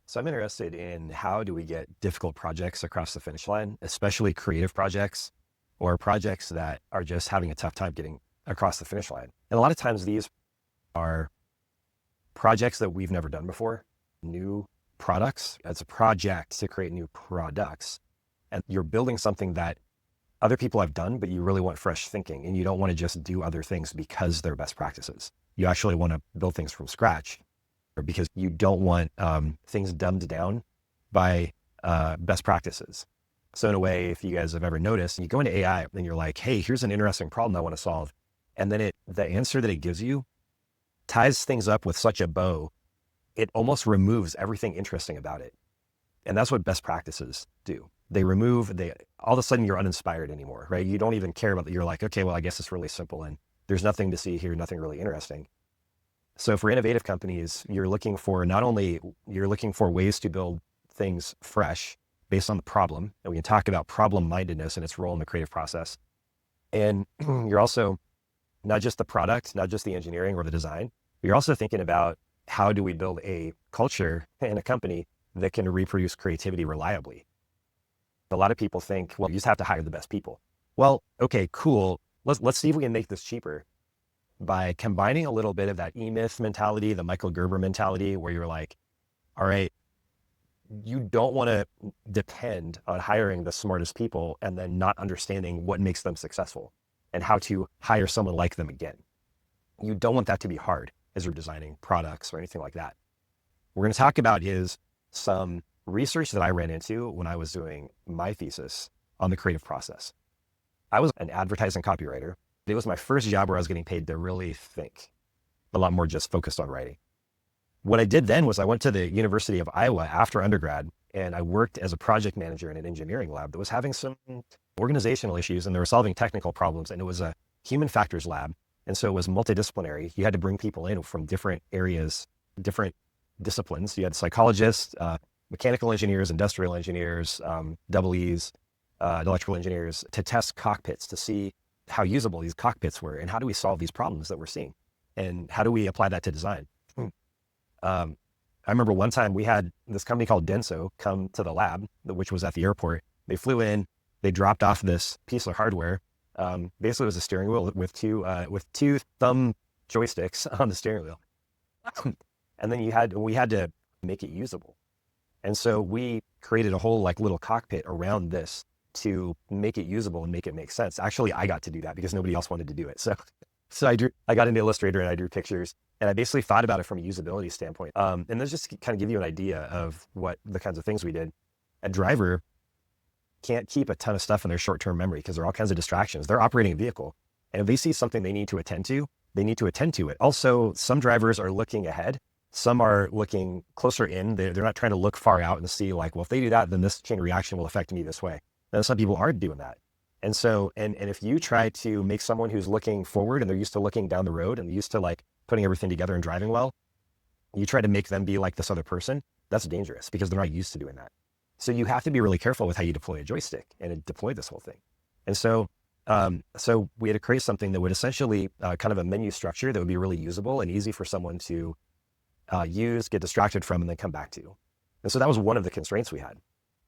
So I'm interested in how do we get difficult projects across the finish line, especially creative projects or projects that are just having a tough time getting across the finish line. And a lot of times these are projects that we've never done before, new products. It's a project to create new products. And you're building something that other people have done, but you really want fresh thinking and you don't want to just do other things because they're best practices. You actually want to build things from scratch because you don't want things dumbed down by best practices. So in a way, if you guys have ever noticed, you go into AI and you're like, hey, here's an interesting problem I want to solve. And then the answer that it gives you ties things up with such a bow, it almost removes everything interesting about it. And that's what best practices do. All of a sudden you're uninspired anymore, right? You don't even care about that. You're like, okay, well, I guess it's really simple and there's nothing to see here, nothing really interesting. So for innovative companies, you're looking for ways to build things fresh based on the problem. And we can talk about problem mindedness and its role in the creative process. And you're also not just the product, not just the engineering or the design, but you're also thinking about how do we build a culture and a company that can reproduce creativity reliably. A lot of people think, well, you just have to hire the best people. Well, okay, cool. Let's see if we can make this cheaper by combining a little bit of that E-Myth mentality, the Michael Gerber mentality, where you're like, all right, you don't want to depend on hiring the smartest people and then not understanding what makes them successful and how to hire someone like them again. You don't want that to be hard as you're designing products or anything like that. We're going to talk about some research that I ran into when I was doing my thesis on the creative process. I was an advertising copywriter. It was my first job where I was getting paid to really think, a lot more just focused on writing. What I did then was I went to the University of Iowa after undergrad, and I worked as a project manager in an engineering lab that was having some organizational issues, and they were solving technical problems, and it was a human factors lab. And so it was multidisciplinary. You had to bring people in from different areas, different disciplines. You had psychologists, mechanical engineers, industrial engineers, double E's, electrical engineers to test cockpits to see how usable these cockpits were and how do we solve these problems that we're seeing and how do we apply that to design. I remember one time we had this company called Denso come to the lab, which was at the airport. They flew in, they dropped off this piece of hardware. Basically it was a steering wheel with two thumb joysticks on the steering wheel. And then we had to make it usable. And so we created a whole little cockpit around this to make it usable and make it make sense. Actually, I got to do that because nobody else wanted to do it. So I got into Illustrator and I drew pictures and I basically thought about it from a usability standpoint. And this just kind of give you an idea of what the kinds of things we did. A driver can't keep a ton of stuff in their short-term memory because there are all kinds of distractions. They're operating a vehicle. And if they see something they need to attend to, they need to attend to it. Also, some drivers are looking ahead. Some are looking closer in. They're not trying to look far out and see well, if they do that, then this chain reaction will affect me this way. And some people aren't doing that. And so, and if you try to make someone who's looking forward and they're used to looking down the road and they're used to putting everything together and driving well, you try to make them be like this other person, that's dangerous because they're not used to doing that. So you have to be really careful with how you deploy a joystick and deploy this whole thing. And so we had to create something that would essentially kind of a menu structure that would be really usable and easy for someone to use, get distracted from, and then come back to. And so that was one of the constraints we had.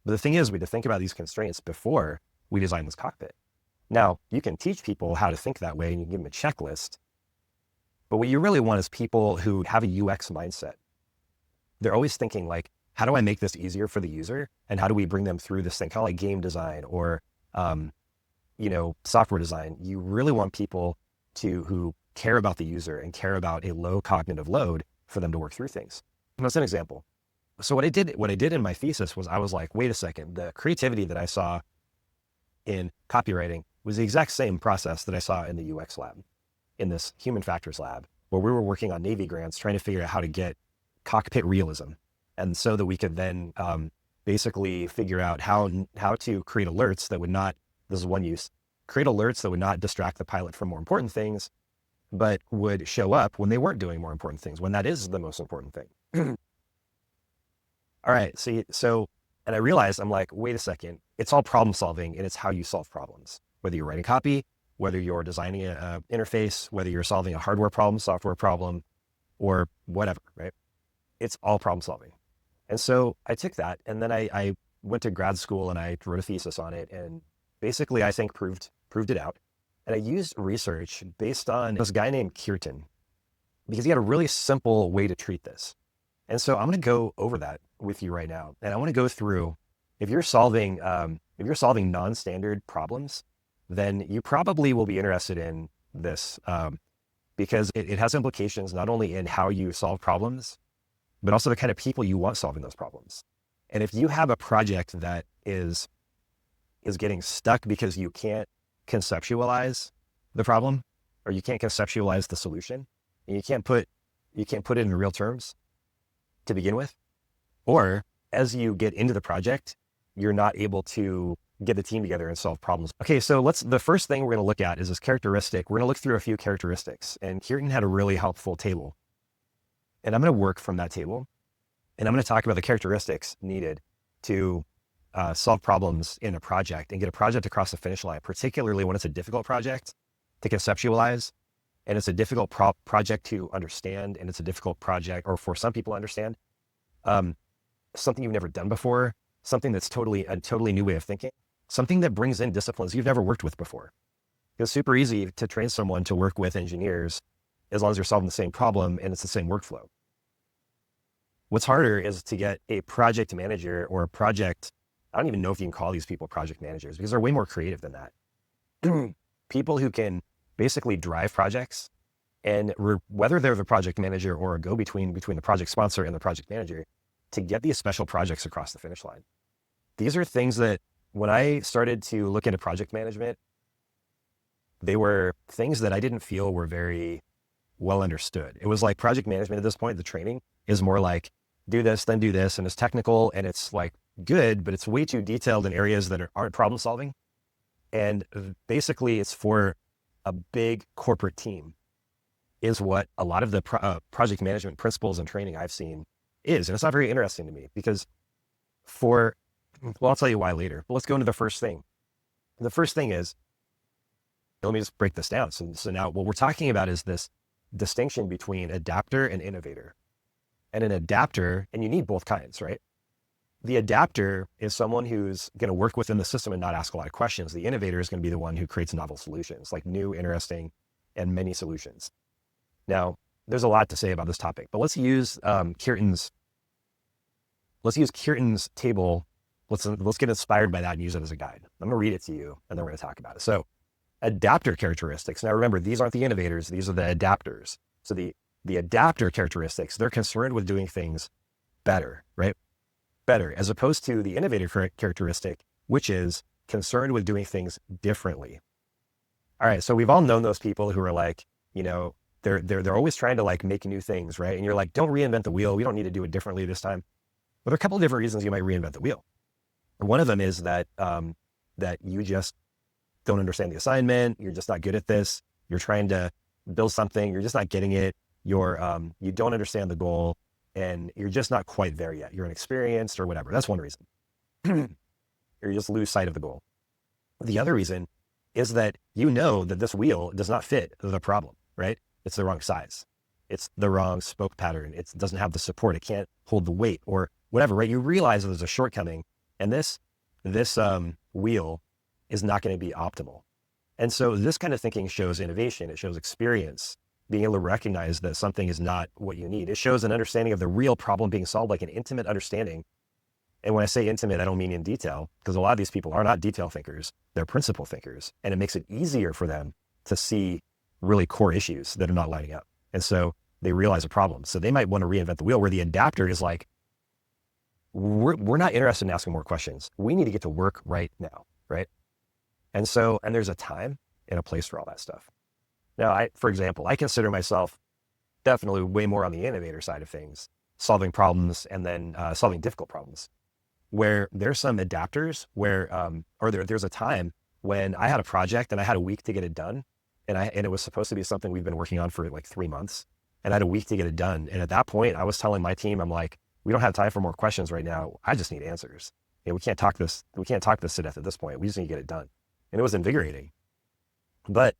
But the thing is, we had to think about these constraints before we designed this cockpit. Now, you can teach people how to think that way and you can give them a checklist. But what you really want is people who have a UX mindset. They're always thinking how do I make this easier for the user? And how do we bring them through this thing, kind of like game design or, software design. You really want people who care about the user and care about a low cognitive load for them to work through things. And that's an example. So what I did in my thesis was I was like, wait a second, the creativity that I saw in copywriting was the exact same process that I saw in the UX lab, in this human factors lab, where we were working on Navy grants, trying to figure out how to get cockpit realism. And so that we could then basically figure out how to create alerts that would not, this is one use, create alerts that would not distract the pilot from more important things, but would show up when they weren't doing more important things, when that is the most important thing. All right, and I realized, I'm like, wait a second, it's all problem solving and it's how you solve problems. Whether you're writing copy, whether you're designing an interface, whether you're solving a hardware problem, software problem, or whatever, right? It's all problem solving. And so I took that, and then I went to grad school and I wrote a thesis on it, and basically I think proved it out. And I used research based on this guy named Kirtan, because he had a really simple way to treat this. And so I'm going to go over that with you right now. And I want to go through, if you're solving non-standard problems, then you probably will be interested in this, because it has implications not only in how you solve problems, but also the kind of people you want solving those problems. And if you have a project that is getting stuck because you can't conceptualize the problem, or you can't conceptualize the solution, and you can't put it in real terms to begin with, or as you get into the project, you're not able to get the team together and solve problems. Okay, so the first thing we're going to look at is this characteristic. We're going to look through a few characteristics, and Kirtan had a really helpful table. And I'm going to work from that table, and I'm going to talk about the characteristics needed to solve problems in a project and get a project across the finish line, particularly when it's a difficult project to conceptualize, and it's a difficult project to understand, and it's a difficult project, or for some people understand, something you've never done before, something that's a totally new way of thinking, something that brings in disciplines you've never worked with before. It's super easy to train someone to work with engineers as long as you're solving the same problem and it's the same workflow. What's harder is to get a project manager or a project, I don't even know if you can call these people project managers, because they're way more creative than that. People who can basically drive projects, and whether they're the project manager or a go-between between the project sponsor and the project manager, to get these special projects across the finish line. These are things that when I started to look into project management, they were things that I didn't feel were very well understood. It was like project management at this point, the training is more like do this, then do this. And it's technical and it's like good, but it's way too detailed in areas that aren't problem solving. And basically it's for a big corporate team is what a lot of the project management principles and training I've seen is. And it's not very interesting to me because well, I'll tell you why later, but let's go into the first thing. The first thing is, let me just break this down. So now what we're talking about is this distinction between adapter and innovator. And an adapter, and you need both kinds, right? The adapter is someone who's going to work within the system and not ask a lot of questions. The innovator is going to be the one who creates novel solutions, like new, interesting, and many solutions. Now, there's a lot to say about this topic, but let's use Kirtan's table. Let's get inspired by that and use it as a guide. I'm going to read it to you, and then we're going to talk about it. So, adapter characteristics. Now, remember, these aren't the innovators; these are the adapters. So the adapter characteristics, they're concerned with doing things better, right? Better, as opposed to the innovator characteristic, which is concerned with doing things differently. All right, so we've all known those people who are like, they're always trying to like make new things, right? And you're like, don't reinvent the wheel. We don't need to do it differently this time. Well, there are a couple of different reasons you might reinvent the wheel. One of them is that you just don't understand the assignment. You're just not good at this. You're trying to build something. You're just not getting it. You don't understand the goal, and you're just not quite there yet. You're inexperienced or whatever. That's one reason. Or you just lose sight of the goal. The other reason is that you know that this wheel does not fit the problem, right? It's the wrong size. It's the wrong spoke pattern. It doesn't have the support. It can't hold the weight or whatever, right? You realize that there's a shortcoming, and this wheel is not going to be optimal. And so this kind of thinking shows innovation. It shows experience, being able to recognize that something is not what you need. It shows an understanding of the real problem being solved, like an intimate understanding. And when I say intimate, I don't mean in detail, because a lot of these people are not detail thinkers. They're principle thinkers. And it makes it easier for them to see really core issues that are not lining up. And so they realize a problem. So they might want to reinvent the wheel, where the adapter is like, we're not interested in asking more questions. We need to get to work right now, right? And there's a time and a place for all that stuff. Now, for example, I consider myself definitely way more on the innovator side of things, solving problems and then solving difficult problems, where there's some adapters where, there's a time when I had a project and I had a week to get it done. And it was supposed to be something we've been working on for like 3 months, and I had a week to get it done. And at that point I was telling my team, I'm like, we don't have time for more questions right now. I just need answers. We can't talk this to death at this point. We just need to get it done. And it was invigorating, but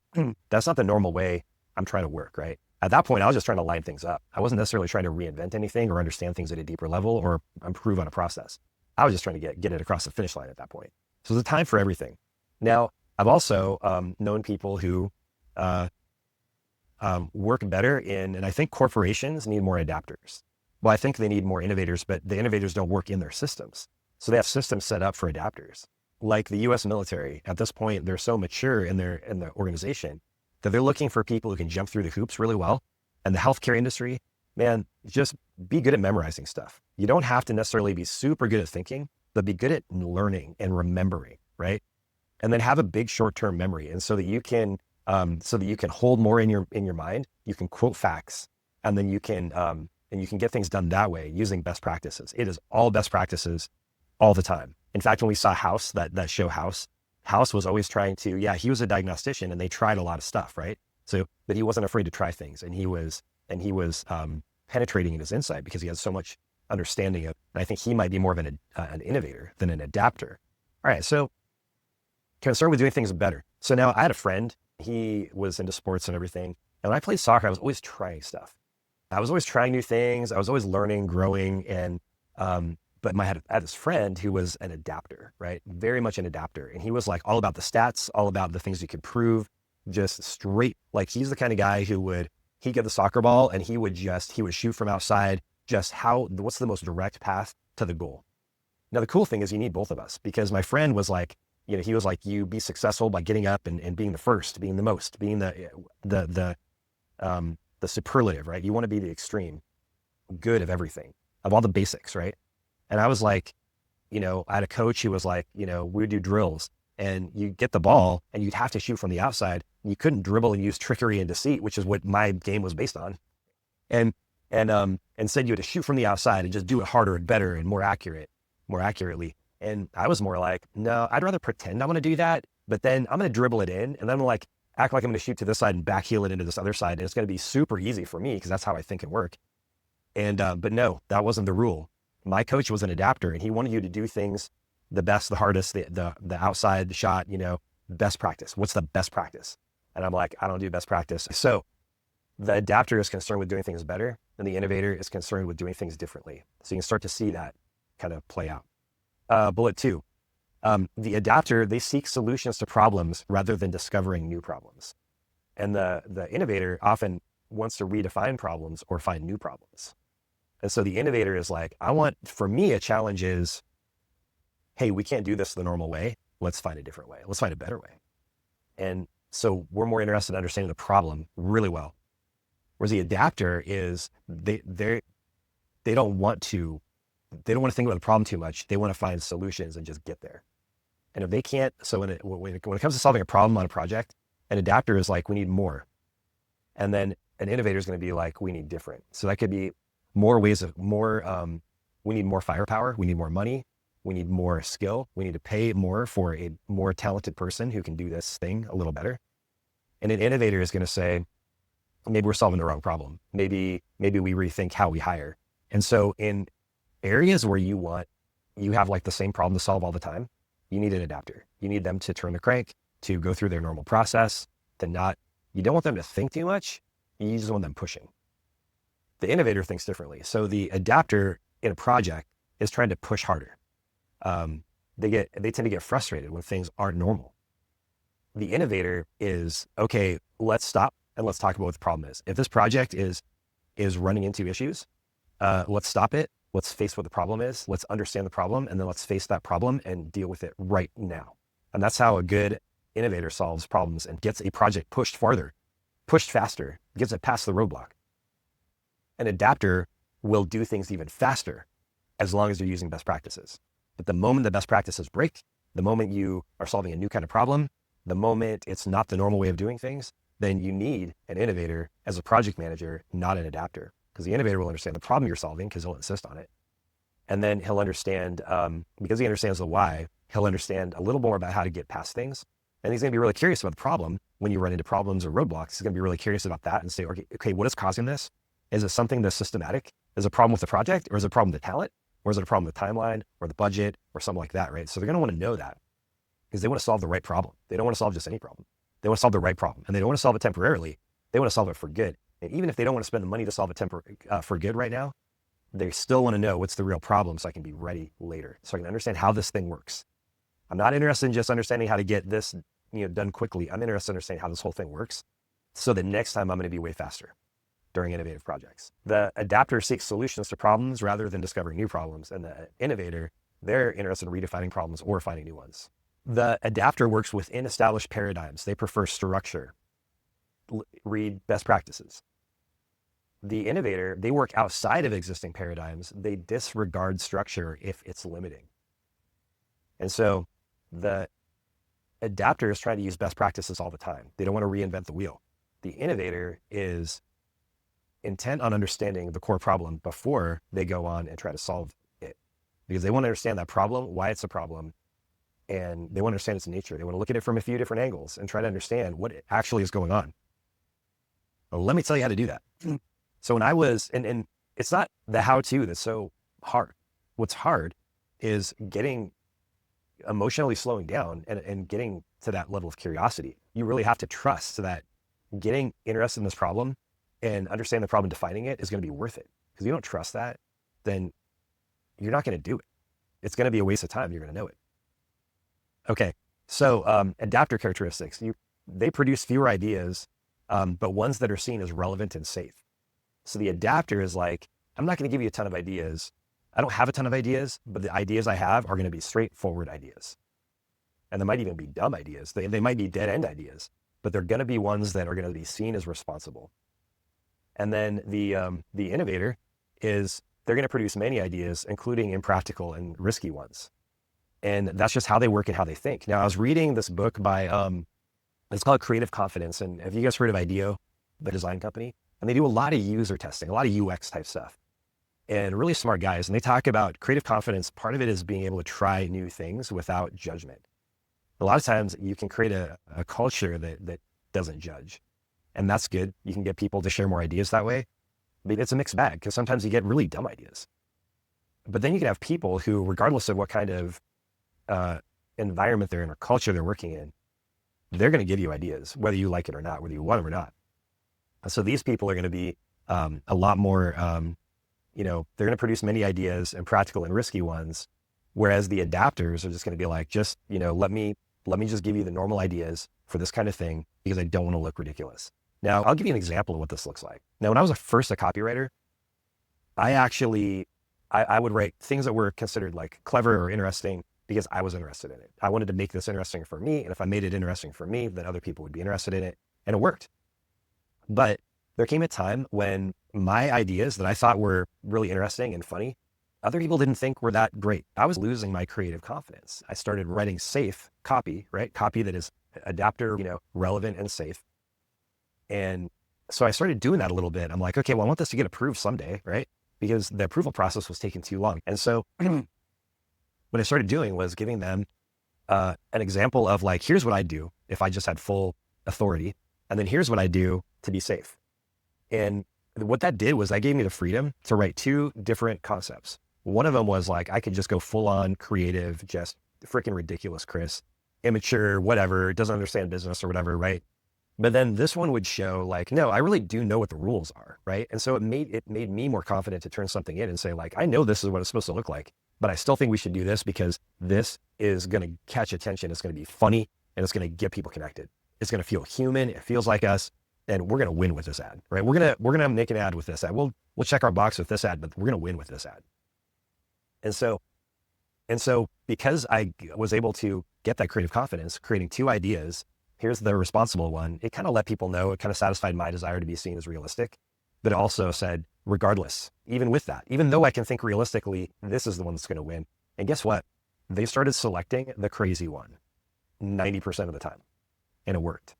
that's not the normal way I'm trying to work, right? At that point, I was just trying to line things up. I wasn't necessarily trying to reinvent anything or understand things at a deeper level or improve on a process. I was just trying to get it across the finish line at that point. So there's a time for everything. Now, I've also known people who work better and I think corporations need more adapters. Well, I think they need more innovators, but the innovators don't work in their systems. So they have systems set up for adapters. Like the US military, at this point, they're so mature in the organization that they're looking for people who can jump through the hoops really well. And the healthcare industry, man, just be good at memorizing stuff. You don't have to necessarily be super good at thinking, but be good at learning and remembering, right? And then have a big short-term memory. And so that you can hold more in your mind, you can quote facts, and then you can get things done that way using best practices. It is all best practices all the time. In fact, when we saw House, that show House was always trying to, he was a diagnostician and they tried a lot of stuff, right? So, but he wasn't afraid to try things, and he was penetrating in his insight because he had so much understanding of, and I think he might be more of an innovator than an adapter. All right. So concerned with doing things better. So now I had a friend, he was into sports and everything. And when I played soccer, I was always trying stuff. I was always trying new things. I was always learning, growing. And, but I had this friend who was an adapter, right? Very much an adapter. And he was like all about the stats, all about the things you could prove, just straight. Like he's the kind of guy who he'd get the soccer ball and he would shoot from outside, what's the most direct path to the goal. Now, the cool thing is you need both of us, because my friend was like, he was like, you be successful by getting up and being the first, being the most, being the superlative, right? You want to be the extreme good of everything, of all the basics, right? And I was like, I had a coach who was like, we would do drills and you get the ball and you'd have to shoot from the outside. You couldn't dribble and use trickery and deceit, which is what my game was based on. And said you had to shoot from the outside and just do it harder and better and more accurately. And I was more like, no, I'd rather pretend I'm going to do that, but then I'm going to dribble it in and then I'm like, act like I'm going to shoot to this side and backheel it into this other side. And it's going to be super easy for me because that's how I think and work. And, but no, that wasn't the rule. My coach was an adapter and he wanted you to do things the best, the hardest, the outside, the shot, best practice. What's the best practice? And I'm like, I don't do best practice. So the adapter is concerned with doing things better and the innovator is concerned with doing things differently. So you can start to see that kind of play out. Bullet 2, the adapter, they seek solutions to problems rather than discovering new problems. And the innovator often wants to redefine problems or find new problems. And so the innovator is like, for me, a challenge is, hey, we can't do this the normal way. Let's find a different way. Let's find a better way. And so we're more interested in understanding the problem really well. Whereas the adapter is, they don't want to think about the problem too much. They want to find solutions and just get there. And if they can't, so when it comes to solving a problem on a project, an adapter is like, we need more. And then an innovator is going to be like, we need different. So that could be we need more firepower. We need more money. We need more skill. We need to pay more for a more talented person who can do this thing a little better. And an innovator is going to say, maybe we're solving the wrong problem. Maybe we rethink how we hire. And so in areas where you have like the same problem to solve all the time, you need an adapter. You need them to turn the crank, to go through their normal process, you don't want them to think too much. You just want them pushing. The innovator thinks differently. So the adapter in a project is trying to push harder. They tend to get frustrated when things aren't normal. The innovator is, okay, let's stop and let's talk about what the problem is. If this project is running into issues, let's stop it. Let's face what the problem is. Let's understand the problem. And then let's face that problem and deal with it right now. And that's how a good innovator solves problems and gets a project pushed farther, pushed faster, gets it past the roadblock. An adapter will do things even faster as long as you're using best practices. But the moment the best practices break, the moment you are solving a new kind of problem, the moment it's not the normal way of doing things, then you need an innovator as a project manager, not an adapter. Because the innovator will understand the problem you're solving because he'll insist on it. And then he'll understand, because he understands the why, he'll understand a little more about how to get past things. And he's going to be really curious about the problem when you run into problems or roadblocks. He's going to be really curious about that and say, okay, what is causing this? Is it something that's systematic? Is it a problem with the project, or is it a problem with the talent? Or is it a problem with the timeline or the budget or something like that, right? So they're going to want to know that because they want to solve the right problem. They don't want to solve just any problem. They want to solve the right problem, and they don't want to solve it temporarily. They want to solve it for good. And even if they don't want to spend the money to solve it for good right now, they still want to know what's the real problem so I can be ready later. So I can understand how this thing works. I'm not interested in just understanding how to get this, done quickly. I'm interested in understanding how this whole thing works so that next time I'm going to be way faster during innovative projects. The adapter seeks solutions to problems rather than discovering new problems. And the innovator, they're interested in redefining problems or finding new ones. The adapter works within established paradigms. They prefer structure, read best practices. The innovator, they work outside of existing paradigms. They disregard structure if it's limiting. And so the adapter is trying to use best practices all the time. They don't want to reinvent the wheel. The innovator is intent on understanding the core problem before they go on and try to solve it, because they want to understand that problem, why it's a problem, and they want to understand its nature. They want to look at it from a few different angles and try to understand what actually is going on. Well, let me tell you how to do that. So when I was, and it's not the how-to that's so hard. What's hard is emotionally slowing down and getting to that level of curiosity. You really have to trust that getting interested in this problem and understanding the problem, defining it, is going to be worth it. Because if you don't trust that, then you're not going to do it. It's going to be a waste of time. You're going to know it. Okay, so adapter characteristics. They produce fewer ideas, but ones that are seen as relevant and safe. So the adapter is like, I'm not going to give you a ton of ideas. I don't have a ton of ideas, but the ideas I have are going to be straightforward ideas. And they might even be dumb ideas. They might be dead-end ideas, but they're going to be ones that are going to be seen as responsible. And then the innovator is, they're going to produce many ideas, including impractical and risky ones. And that's just how they work and how they think. Now, I was reading this book by, it's called Creative Confidence. And have you guys heard of IDEO, the design company? And they do a lot of user testing, a lot of UX type stuff. And really smart guys. And they talk about creative confidence. Part of it is being able to try new things without judgment. A lot of times you can create a culture that doesn't judge. And that's good. You can get people to share more ideas that way. But it's a mixed bag, because sometimes you get really dumb ideas. But then you can have people who, regardless of what kind of environment they're in or culture they're working in, they're going to give you ideas, whether you like it or not, whether you want them or not. So these people are going to be a lot more, they're going to produce many ideas and practical and risky ones, whereas the adapters are just going to be like, let me just give you the normal ideas for this kind of thing, because I don't want to look ridiculous. Now, I'll give you an example of what this looks like. Now, when I was first a copywriter, I would write things that were considered like clever or interesting because I was interested in it. I wanted to make this interesting for me. And if I made it interesting for me, then other people would be interested in it. And it worked. But there came a time when my ideas that I thought were really interesting and funny, other people didn't think were that great. I was losing my creative confidence. I started writing safe copy, right? Copy that is adapter, relevant and safe. And so I started doing that a little bit. I'm like, okay, well, I want this to get approved someday, right? Because the approval process was taking too long. And so what I started doing was giving them an example of like, here's what I'd do if I just had full authority. And then here's what I do to be safe. And what that did was that gave me the freedom to write two different concepts. One of them was like, I could just go full on creative, just freaking ridiculous, Chris, immature, whatever, doesn't understand business or whatever, right? But then this one would show like, no, I really do know what the rules are, right? And so it made me more confident to turn something in and say like, I know this is what it's supposed to look like, but I still think we should do this because this is going to catch attention. It's going to be funny and it's going to get people connected. It's going to feel human. It feels like us, and we're going to win with this ad, right? We're going to make an ad with this ad. We'll check our box with this ad, but we're going to win with this ad. And so because I was able to get that creative confidence, creating two ideas, here's the responsible one, it kind of let people know, it kind of satisfied my desire to be seen as realistic, but it also said, regardless, even with that, even though I can think realistically, this is the one that's going to win. And guess what? They started selecting the crazy one 90% of the time, and it worked.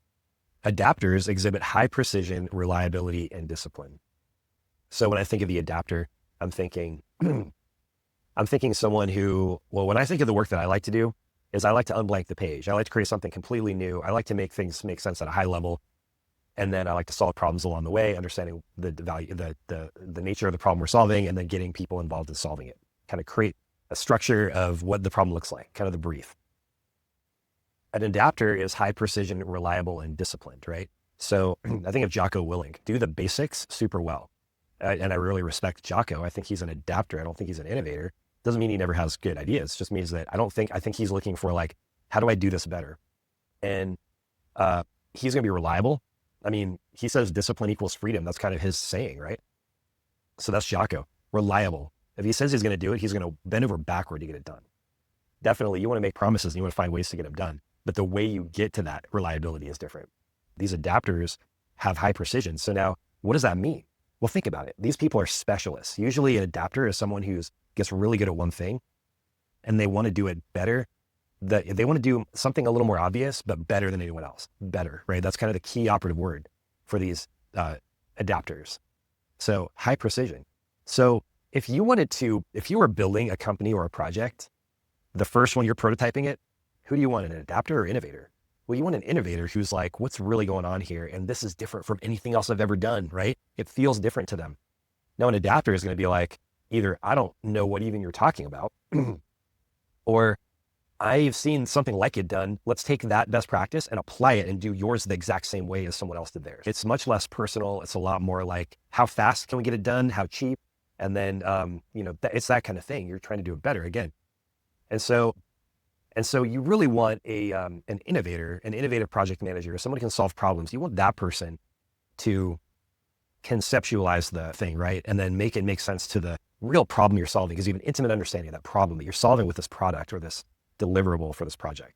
Adapters exhibit high precision, reliability, and discipline. So when I think of the adapter, I'm thinking someone who, well, when I think of the work that I like to do, is I like to unblank the page. I like to create something completely new. I like to make things make sense at a high level. And then I like to solve problems along the way, understanding the value, the nature of the problem we're solving, and then getting people involved in solving it. Kind of create a structure of what the problem looks like, kind of the brief. An adapter is high precision, reliable, and disciplined, right? So I think of Jocko Willink, do the basics super well. And I really respect Jocko. I think he's an adapter. I don't think he's an innovator. Doesn't mean he never has good ideas. Just means that I think he's looking for like, how do I do this better? And he's going to be reliable. I mean, he says discipline equals freedom. That's kind of his saying, right? So that's Jocko, reliable. If he says he's going to do it, he's going to bend over backward to get it done. Definitely, you want to make promises and you want to find ways to get them done. But the way you get to that reliability is different. These adapters have high precision. So now, what does that mean? Well, think about it. These people are specialists. Usually an adapter is someone who gets really good at one thing and they want to do it better. They want to do something a little more obvious, but better than anyone else. Better, right? That's kind of the key operative word for these adapters. So high precision. So if you were building a company or a project, the first one you're prototyping it, who do you want, an adapter or innovator? Well, you want an innovator who's like, what's really going on here? And this is different from anything else I've ever done, right? It feels different to them. Now, an adapter is going to be like, either I don't know what even you're talking about, or I've seen something like it done. Let's take that best practice and apply it and do yours the exact same way as someone else did theirs. It's much less personal. It's a lot more like, how fast can we get it done? How cheap? And then, it's that kind of thing. You're trying to do it better again. And so you really want an innovator, an innovative project manager, someone who can solve problems. You want that person to conceptualize the thing, right? And then make it make sense to the real problem you're solving, because you have an intimate understanding of that problem that you're solving with this product or this deliverable for this project.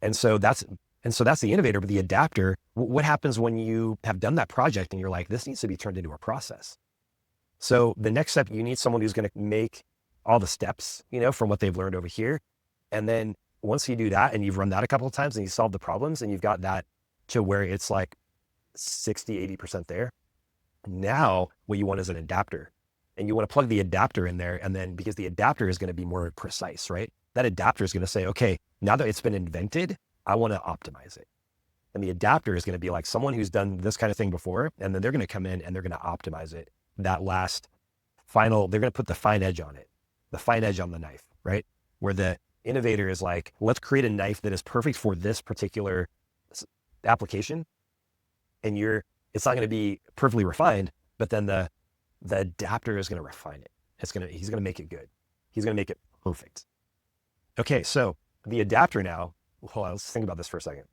And so that's the innovator. But the adapter, what happens when you have done that project and you're like, this needs to be turned into a process? So the next step, you need someone who's going to make all the steps, from what they've learned over here. And then once you do that and you've run that a couple of times and you solve the problems and you've got that to where it's like 60, 80% there, now what you want is an adapter. And you want to plug the adapter in there. And then because the adapter is going to be more precise, right? That adapter is going to say, okay, now that it's been invented, I want to optimize it. And the adapter is going to be like someone who's done this kind of thing before. And then they're going to come in and they're going to optimize it. That last final, they're going to put the fine edge on it, the fine edge on the knife, right? Where the innovator is like, let's create a knife that is perfect for this particular application. And it's not going to be perfectly refined, but then the adapter is going to refine it. He's going to make it good. He's going to make it perfect. Okay. So the adapter now, hold on, let's think about this for a second.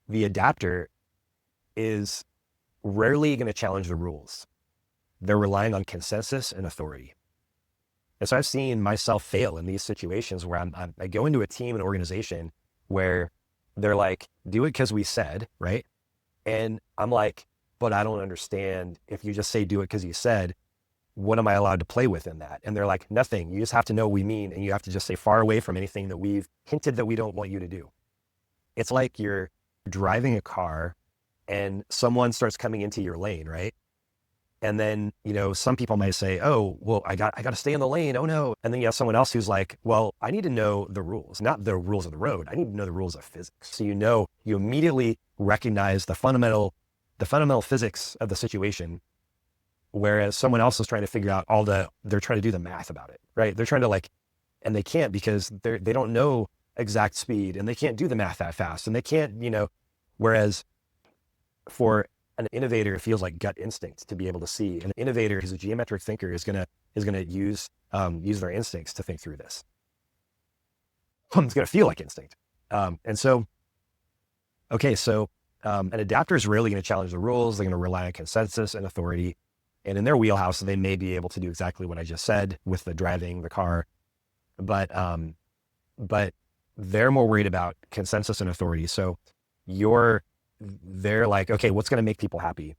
The adapter is rarely going to challenge the rules. They're relying on consensus and authority. And so I've seen myself fail in these situations where I go into a team and organization where they're like, do it because we said, right? And I'm like, but I don't understand. If you just say do it because you said, what am I allowed to play with in that? And they're like, nothing. You just have to know what we mean. And you have to just stay far away from anything that we've hinted that we don't want you to do. It's like you're driving a car and someone starts coming into your lane, right? And then, some people might say, oh, well, I got to stay in the lane. Oh no. And then you have someone else who's like, well, I need to know the rules, not the rules of the road. I need to know the rules of physics. So, you immediately recognize the fundamental physics of the situation. Whereas someone else is trying to figure out they're trying to do the math about it, right? They're trying to and they can't because they don't know exact speed and they can't do the math that fast and they can't, whereas for an innovator, it feels like gut instinct to be able to see. An innovator who's a geometric thinker is gonna use their instincts to think through this. It's gonna feel like instinct. An adapter is rarely gonna challenge the rules. They're gonna rely on consensus and authority. And in their wheelhouse, they may be able to do exactly what I just said with the driving the car, but they're more worried about consensus and authority. So they're like, okay, what's going to make people happy?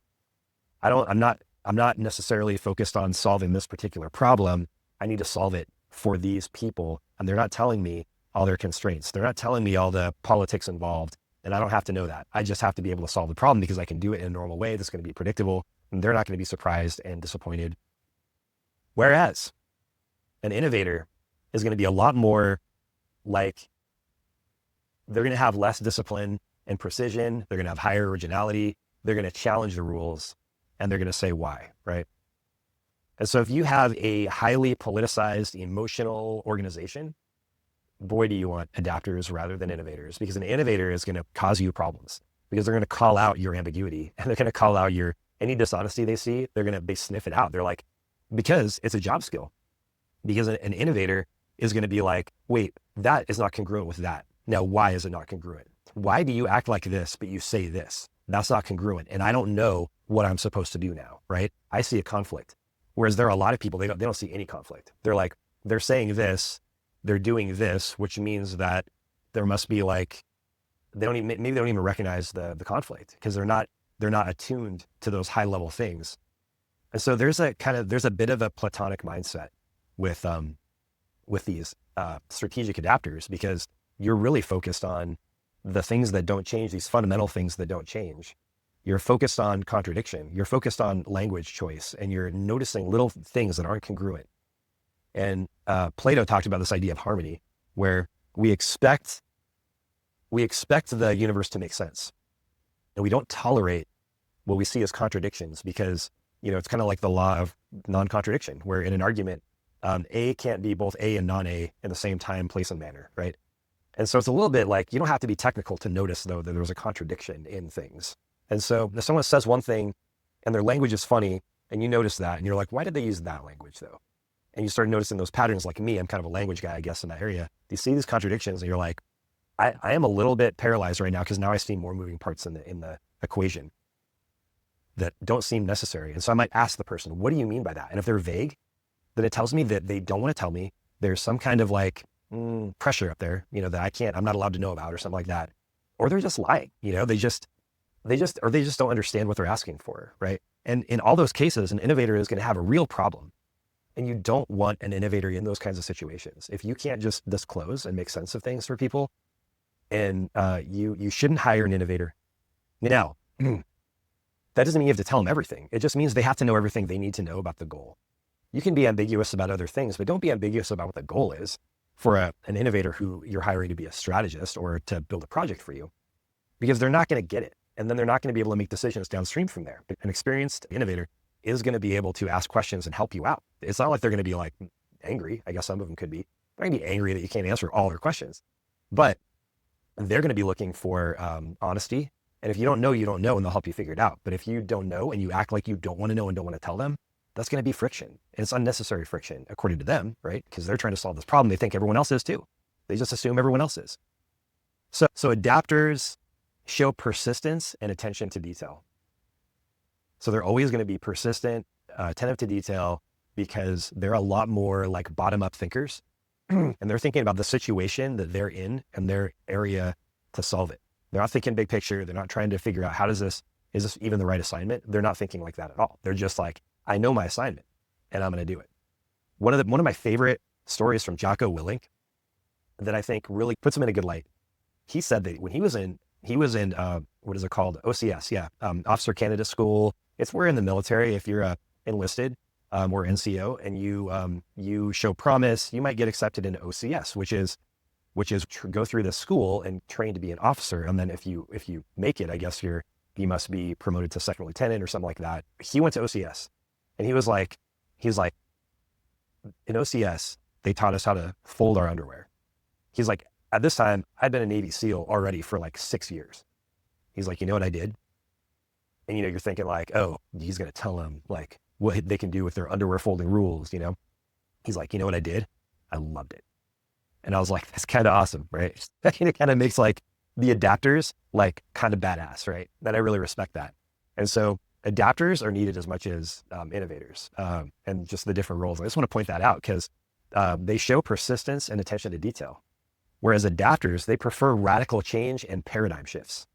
I'm not necessarily focused on solving this particular problem. I need to solve it for these people. And they're not telling me all their constraints. They're not telling me all the politics involved. And I don't have to know that. I just have to be able to solve the problem because I can do it in a normal way that's going to be predictable. And they're not going to be surprised and disappointed. Whereas an innovator is going to be a lot more like, they're going to have less discipline and precision. They're going to have higher originality. They're going to challenge the rules and they're going to say why, right? And so if you have a highly politicized, emotional organization, boy, do you want adapters rather than innovators, because an innovator is going to cause you problems because they're going to call out your ambiguity and they're going to call out any dishonesty they see. They sniff it out. They're like, because it's a job skill, because an innovator is going to be like, wait, that is not congruent with that. Now, why is it not congruent? Why do you act like this, but you say this? That's not congruent. And I don't know what I'm supposed to do now, right? I see a conflict. Whereas there are a lot of people, they don't see any conflict. They're like, they're saying this, they're doing this, which means that there must be like, maybe they don't even recognize the conflict because they're not attuned to those high level things. And so there's a bit of a platonic mindset with these strategic adapters, because you're really focused on the things that don't change, these fundamental things that don't change. You're focused on contradiction. You're focused on language choice, and you're noticing little things that aren't congruent. And Plato talked about this idea of harmony, where we expect the universe to make sense, and we don't tolerate what we see as contradictions, because it's kind of like the law of non-contradiction, where in an argument, A can't be both A and non-A in the same time, place, and manner, right? And so it's a little bit like, you don't have to be technical to notice, though, that there's a contradiction in things. And so if someone says one thing and their language is funny, and you notice that, and you're like, why did they use that language, though? And you start noticing those patterns. Like me, I'm kind of a language guy, I guess, in that area. You see these contradictions and you're like, I am a little bit paralyzed right now, because now I see more moving parts in the equation that don't seem necessary. And so I might ask the person, what do you mean by that? And if they're vague, then it tells me that they don't want to tell me. There's some kind of like pressure up there, that I'm not allowed to know about, or something like that. Or they're just lying, they just don't understand what they're asking for, right? And in all those cases, an innovator is going to have a real problem. And you don't want an innovator in those kinds of situations. If you can't just disclose and make sense of things for people, and you shouldn't hire an innovator. Now, that doesn't mean you have to tell them everything. It just means they have to know everything they need to know about the goal. You can be ambiguous about other things, but don't be ambiguous about what the goal is for an innovator who you're hiring to be a strategist or to build a project for you, because they're not going to get it. And then they're not going to be able to make decisions downstream from there. But an experienced innovator is going to be able to ask questions and help you out. It's not like they're going to be like angry. I guess some of them could be. They're going to be angry that you can't answer all their questions, but they're going to be looking for honesty. And if you don't know, you don't know, and they'll help you figure it out. But if you don't know and you act like you don't want to know and don't want to tell them, that's going to be friction. And it's unnecessary friction, according to them, right? Because they're trying to solve this problem. They think everyone else is too. They just assume everyone else is. So adapters show persistence and attention to detail. So they're always going to be persistent, attentive to detail, because they're a lot more like bottom-up thinkers. And they're thinking about the situation that they're in and their area to solve it. They're not thinking big picture. They're not trying to figure out is this even the right assignment? They're not thinking like that at all. They're just like, I know my assignment and I'm going to do it. One of my favorite stories from Jocko Willink that I think really puts him in a good light. He said that when he was in what is it called? OCS. Yeah. Officer Candidate School. We're in the military. If you're enlisted or NCO and you show promise, you might get accepted into OCS, which is go through the school and train to be an officer. And then if you make it, I guess you must be promoted to second lieutenant or something like that. He went to OCS and he was like, in OCS, they taught us how to fold our underwear. He's like, at this time, I'd been a Navy SEAL already for like 6 years. He's like, you know what I did? And, you're thinking like, oh, he's going to tell them like what they can do with their underwear folding rules, He's like, you know what I did? I loved it. And I was like, that's kind of awesome, right? It kind of makes like the adapters like kind of badass, right? That I really respect that. And so adapters are needed as much as innovators and just the different roles. I just want to point that out because they show persistence and attention to detail. Whereas adapters, they prefer radical change and paradigm shifts.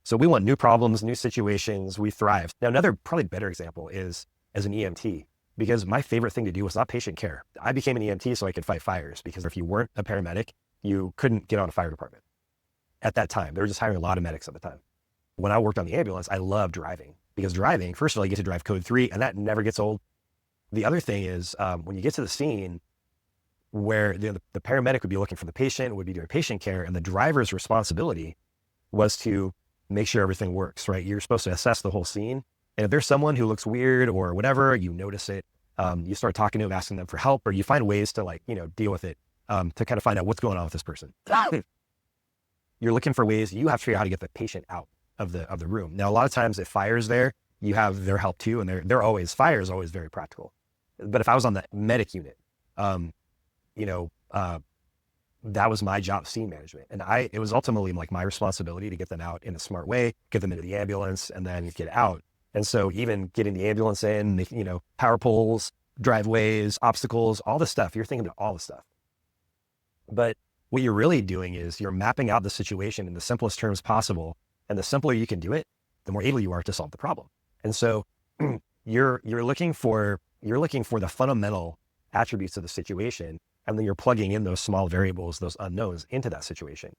So we want new problems, new situations, we thrive. Now, another probably better example is as an EMT, because my favorite thing to do was not patient care. I became an EMT so I could fight fires, because if you weren't a paramedic, you couldn't get on a fire department. At that time, they were just hiring a lot of medics at the time. When I worked on the ambulance, I loved driving, because driving, first of all, you get to drive code 3 and that never gets old. The other thing is when you get to the scene where the paramedic would be looking for the patient, would be doing patient care, and the driver's responsibility was to make sure everything works, right? You're supposed to assess the whole scene. And if there's someone who looks weird or whatever, you notice it, you start talking to them, asking them for help, or you find ways to deal with it to kind of find out what's going on with this person. You're looking for ways, you have to figure out how to get the patient out of the room. Now, a lot of times if fire is there, you have their help too. And fire is always very practical. But if I was on the medic unit, that was my job, scene management. And it was ultimately like my responsibility to get them out in a smart way, get them into the ambulance and then get out. And so even getting the ambulance in, power poles, driveways, obstacles, all the stuff, you're thinking about all the stuff. But what you're really doing is you're mapping out the situation in the simplest terms possible. And the simpler you can do it, the more able you are to solve the problem. And so you're looking for the fundamental attributes of the situation. And then you're plugging in those small variables, those unknowns into that situation.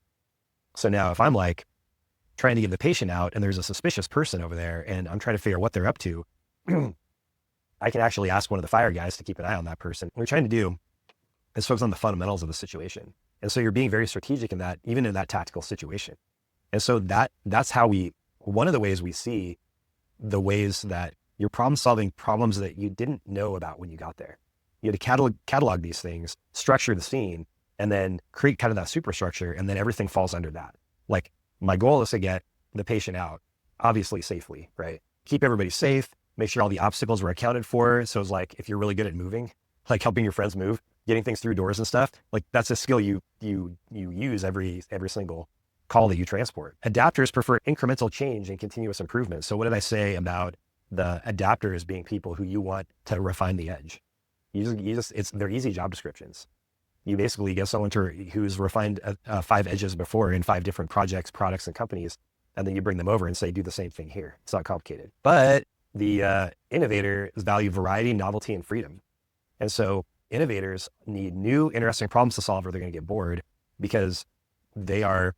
So now if I'm like trying to get the patient out and there's a suspicious person over there and I'm trying to figure out what they're up to, I can actually ask one of the fire guys to keep an eye on that person. What we're trying to do is focus on the fundamentals of the situation. And so you're being very strategic in that, even in that tactical situation. And so that's how one of the ways we see the ways that you're problem solving problems that you didn't know about when you got there. You had to catalog these things, structure the scene, and then create kind of that superstructure. And then everything falls under that. Like my goal is to get the patient out, obviously safely, right? Keep everybody safe, make sure all the obstacles were accounted for. So it's like, if you're really good at moving, like helping your friends move, getting things through doors and stuff, like that's a skill you use every single call that you transport. Adapters prefer incremental change and continuous improvement. So what did I say about the adapters being people who you want to refine the edge? They're easy job descriptions. You basically get someone who's refined 5 edges before in 5 different projects, products, and companies, and then you bring them over and say, do the same thing here. It's not complicated. But the innovators value variety, novelty, and freedom. And so innovators need new, interesting problems to solve or they're going to get bored because they are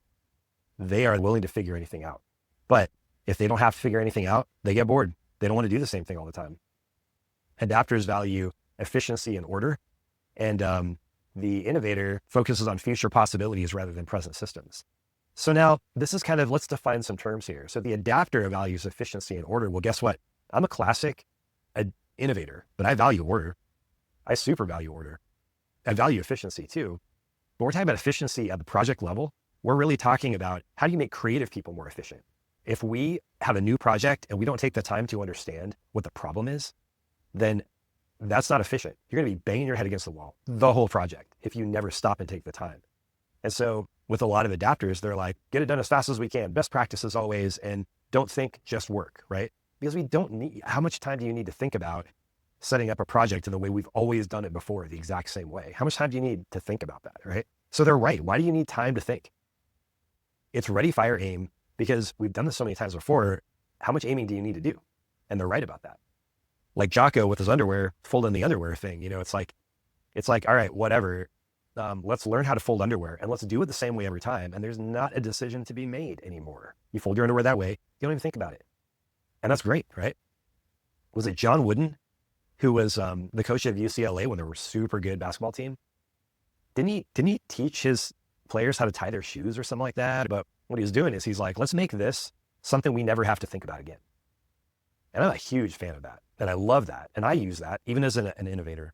willing to figure anything out. But if they don't have to figure anything out, they get bored. They don't want to do the same thing all the time. Adapters value efficiency and order. And the innovator focuses on future possibilities rather than present systems. So now this is kind of, let's define some terms here. So the adapter values efficiency and order. Well, guess what? I'm a classic innovator, but I value order. I super value order. I value efficiency too. But we're talking about efficiency at the project level. We're really talking about how do you make creative people more efficient? If we have a new project and we don't take the time to understand what the problem is, then that's not efficient. You're going to be banging your head against the wall the whole project if you never stop and take the time. And so with a lot of adapters, they're like, get it done as fast as we can, best practices always, and don't think, just work, right? Because we don't need, how much time do you need to think about setting up a project in the way we've always done it before, the exact same way? How much time do you need to think about that, right? So they're right. Why do you need time to think? It's ready, fire, aim, because we've done this so many times before. How much aiming do you need to do? And they're right about that. Like Jocko with his underwear, folding the underwear thing, it's like, all right, whatever. Let's learn how to fold underwear and let's do it the same way every time. And there's not a decision to be made anymore. You fold your underwear that way. You don't even think about it. And that's great, right? Was it John Wooden, who was the coach of UCLA when they were a super good basketball team? Didn't he teach his players how to tie their shoes or something like that? But what he was doing is he's like, let's make this something we never have to think about again. And I'm a huge fan of that. And I love that. And I use that even as an innovator.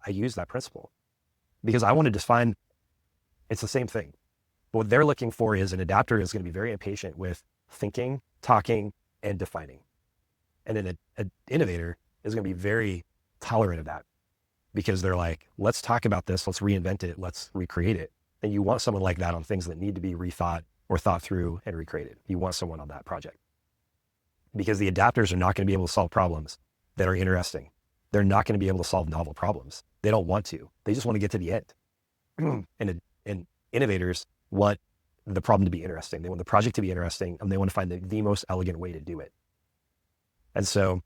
I use that principle because I want to define, it's the same thing. But what they're looking for is an adapter is going to be very impatient with thinking, talking, and defining. And an innovator is going to be very tolerant of that because they're like, let's talk about this. Let's reinvent it. Let's recreate it. And you want someone like that on things that need to be rethought or thought through and recreated. You want someone on that project because the adapters are not going to be able to solve problems that are interesting. They're not going to be able to solve novel problems. They don't want to. They just want to get to the end. And innovators want the problem to be interesting. They want the project to be interesting, and they want to find the most elegant way to do it. And so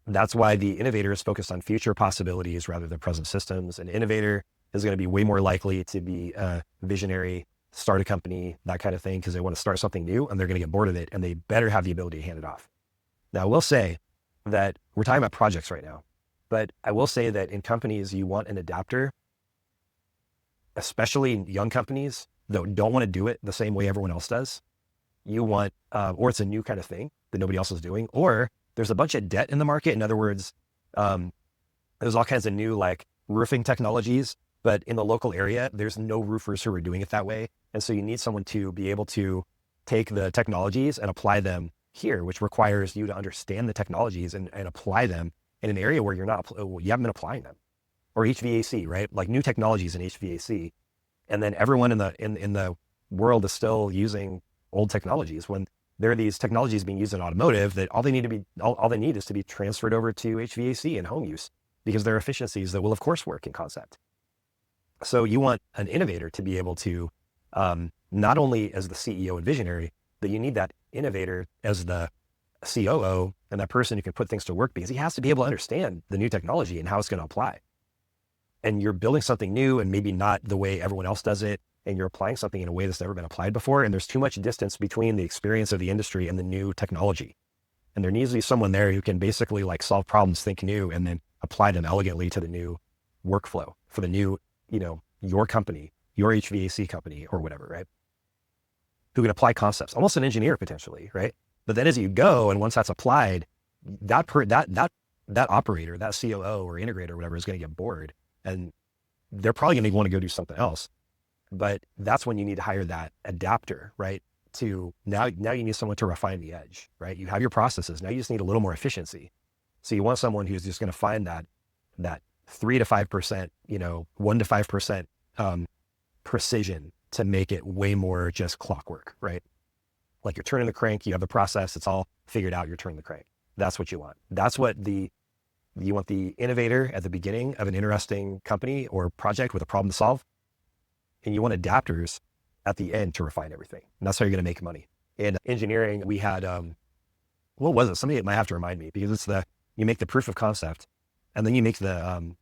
that's why the innovator is focused on future possibilities rather than present systems. An innovator is going to be way more likely to be a visionary, start a company, that kind of thing, because they want to start something new and they're going to get bored of it and they better have the ability to hand it off. Now, I will say that we're talking about projects right now, but I will say that in companies, you want an adapter, especially in young companies that don't want to do it the same way everyone else does. You want, or it's a new kind of thing that nobody else is doing, or there's a bunch of debt in the market. In other words, there's all kinds of new like roofing technologies but in the local area, there's no roofers who are doing it that way. And so you need someone to be able to take the technologies and apply them here, which requires you to understand the technologies and apply them in an area where you haven't been applying them. Or HVAC, right? Like new technologies in HVAC. And then everyone in the world is still using old technologies when there are these technologies being used in automotive that all they need is to be transferred over to HVAC and home use, because there are efficiencies that will of course work in concept. So you want an innovator to be able to, not only as the CEO and visionary, but you need that innovator as the COO and that person who can put things to work, because he has to be able to understand the new technology and how it's going to apply. And you're building something new and maybe not the way everyone else does it. And you're applying something in a way that's never been applied before. And there's too much distance between the experience of the industry and the new technology. And there needs to be someone there who can basically like solve problems, think new, and then apply them elegantly to the new workflow for the new, your company, your HVAC company or whatever, right? Who can apply concepts, almost an engineer potentially, right? But then as you go, and once that's applied, that operator, that COO or integrator or whatever is going to get bored, and they're probably going to want to go do something else. But that's when you need to hire that adapter, right? To now you need someone to refine the edge, right? You have your processes. Now you just need a little more efficiency. So you want someone who's just going to find that 3 to 5%, 1 to 5% precision to make it way more just clockwork, right? Like you're turning the crank, you have the process, it's all figured out, you're turning the crank. That's what you want. That's what you want the innovator at the beginning of an interesting company or project with a problem to solve. And you want adapters at the end to refine everything. And that's how you're going to make money. In engineering, we had, what was it? Somebody might have to remind me, because it's you make the proof of concept, and then you make the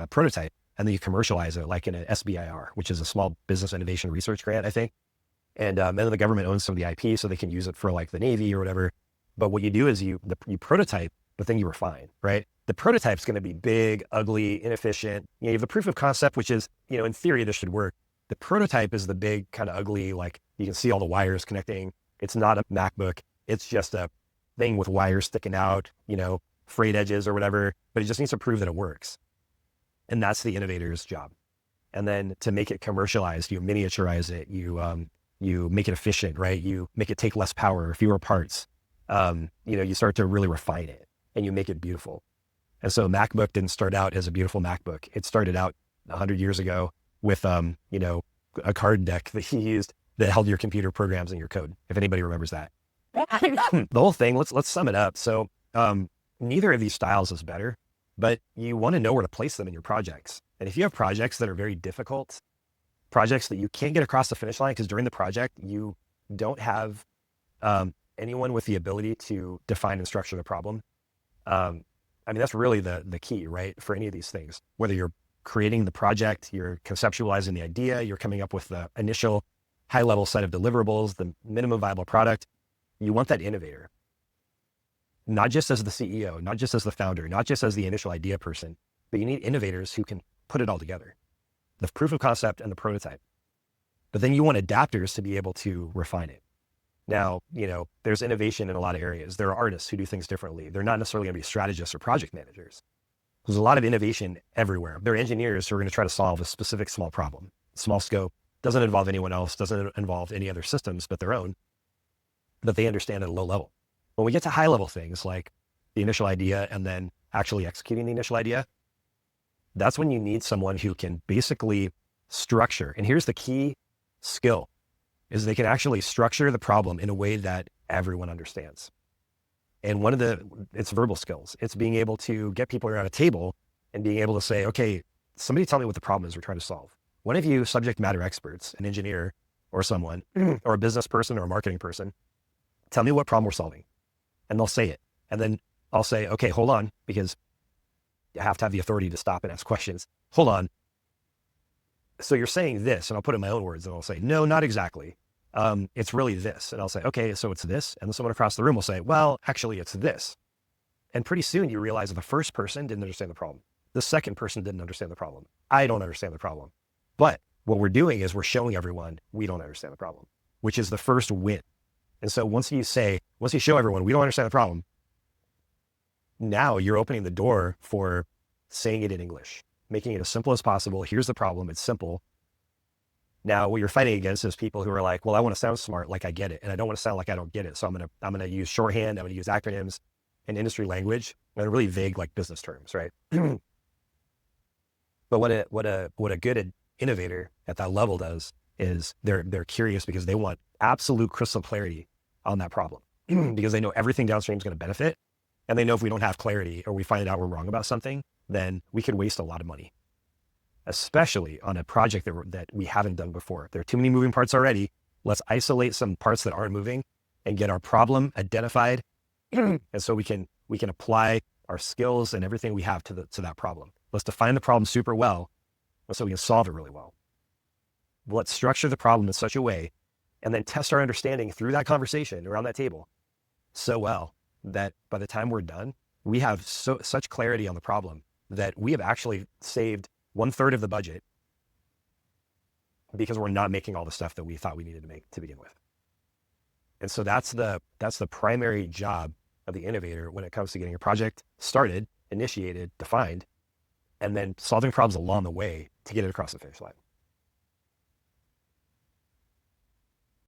prototype, and then you commercialize it like in an SBIR, which is a small business innovation research grant, I think. And then the government owns some of the IP, so they can use it for like the Navy or whatever. But what you do is you prototype, but then you refine, right? The prototype's going to be big, ugly, inefficient. You have the proof of concept, which is, in theory, this should work. The prototype is the big kind of ugly, like you can see all the wires connecting. It's not a MacBook. It's just a thing with wires sticking out, frayed edges or whatever, but it just needs to prove that it works. And that's the innovator's job. And then to make it commercialized, you miniaturize it, you make it efficient, right? You make it take less power, fewer parts. You start to really refine it and you make it beautiful. And so MacBook didn't start out as a beautiful MacBook. It started out 100 years ago with, a card deck that he used that held your computer programs and your code, if anybody remembers that. The whole thing, let's sum it up. So neither of these styles is better, but you want to know where to place them in your projects. And if you have projects that are very difficult, projects that you can't get across the finish line because during the project, you don't have anyone with the ability to define and structure the problem. That's really the key, right? For any of these things, whether you're creating the project, you're conceptualizing the idea, you're coming up with the initial high level set of deliverables, the minimum viable product, you want that innovator, not just as the CEO, not just as the founder, not just as the initial idea person, but you need innovators who can put it all together, the proof of concept and the prototype. But then you want adapters to be able to refine it. Now, there's innovation in a lot of areas. There are artists who do things differently. They're not necessarily going to be strategists or project managers. There's a lot of innovation everywhere. There are engineers who are going to try to solve a specific small problem, small scope, doesn't involve anyone else, doesn't involve any other systems but their own, that they understand at a low level. When we get to high level things like the initial idea and then actually executing the initial idea, that's when you need someone who can basically structure. And here's the key skill, is they can actually structure the problem in a way that everyone understands. And it's verbal skills. It's being able to get people around a table and being able to say, okay, somebody tell me what the problem is we're trying to solve. One of you subject matter experts, an engineer or someone, or a business person or a marketing person, tell me what problem we're solving. And they'll say it. And then I'll say, okay, hold on, because you have to have the authority to stop and ask questions. Hold on. So you're saying this, and I'll put it in my own words, and I'll say, no, not exactly. It's really this. And I'll say, okay, so it's this. And then someone across the room will say, well, actually it's this. And pretty soon you realize that the first person didn't understand the problem. The second person didn't understand the problem. I don't understand the problem. But what we're doing is we're showing everyone we don't understand the problem, which is the first win. And so once you show everyone we don't understand the problem, now you're opening the door for saying it in English. making it as simple as possible. Here's the problem. It's simple. Now, what you're fighting against is people who are like, well, I want to sound smart, like I get it, and I don't want to sound like I don't get it. So I'm gonna use shorthand. I'm gonna use acronyms and industry language and really vague like business terms, right? But what a good innovator at that level does is they're curious because they want absolute crystal clarity on that problem because they know everything downstream is going to benefit, and they know if we don't have clarity or we find out we're wrong about something, then we could waste a lot of money, especially on a project that we haven't done before. There are too many moving parts already. Let's isolate some parts that aren't moving and get our problem identified. And so we can apply our skills and everything we have to that problem. Let's define the problem super well so we can solve it really well. Let's structure the problem in such a way and then test our understanding through that conversation around that table so well that by the time we're done, we have such clarity on the problem that we have actually saved 1/3 of the budget because we're not making all the stuff that we thought we needed to make to begin with. And so that's the primary job of the innovator when it comes to getting a project started, initiated, defined, and then solving problems along the way to get it across the finish line.